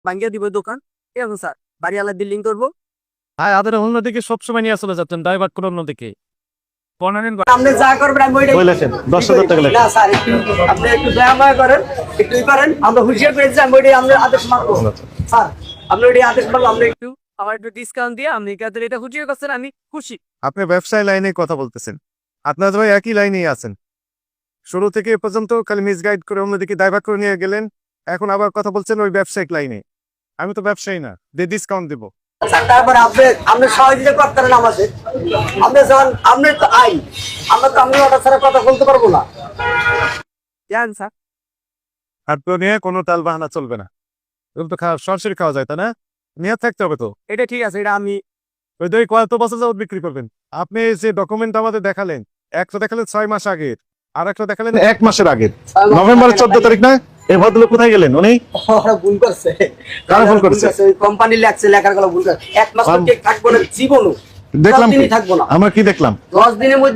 ভাঙ্গিয়ে দিব দোকান। ঠিক আছে স্যার, বাড়িওয়ালা বিল্ডিং করবো। হ্যাঁ, আমাদের অন্যদিকে সবসময় নিয়ে চলে যাচ্ছেন, ড্রাইভার করে অন্যদিকে। আপনি যা করবেন আমি ওইটাই লেখেন 10,000 টাকা লেখেন। না স্যার, আপনি একটু দয়াময় করেন, একটুই করেন। আমরা হুঁশিয়ার পেয়েছি, আমি ওইটাই আমরা আদেশ মানবো। স্যার, আপনি ওইটাই আদেশ মানবো। আমরা একটু আমার একটু ডিসকাউন্ট দিয়ে আপনি কাদের এটা হুঁশিয়ার করছেন, আমি খুশি। আপনি ব্যবসায় লাইনে কথা বলতেছেন, আপনার ভাই একই লাইনেই আছেন। শুরু থেকে এ পর্যন্ত খালি মিসগাইড করে অন্যদিকে ডাইভার্ট করে নিয়ে গেলেন, এখন আবার কথা বলছেন ওই ব্যবসায়িক লাইনে। আমি তো ব্যবসায়ী না যে ডিসকাউন্ট দেবো। স্যার, তারপরে আপনি সহযোগিতা করতে পারেন আমাদের। আপনি যখন আপনার তো আইন, আমরা তো আপনি ওটা ছাড়া কথা বলতে পারবো না। জান স্যার, আর তো নিয়ে কোনো তাল বাহানা চলবে না। এরকম তো সরাসরি খাওয়া যায়, তাই না? নিয়ে থাকতে হবে তো। এটা ঠিক আছে, এটা আমি ওই দই কত বছর যাবত বিক্রি করবেন? আপনি যে ডকুমেন্ট আমাদের দেখালেন, একটা দেখালেন 6 মাস আগের, আর একটা দেখালেন 1 মাসের আগের। নভেম্বরের 14 তারিখ না? এই ভদ্রলোক কোথায় গেলেন? উনি ওরা ভুল করছে। কারা ভুল করছে? কোম্পানি লেখছে, লেখার গুলো ভুল করছে। 1 মাস থেকে থাকবো না জীবনও, দেখলাম 10 কি? দিনই থাকবো না। আমরা কি দেখলাম? 10 দিনের মধ্যে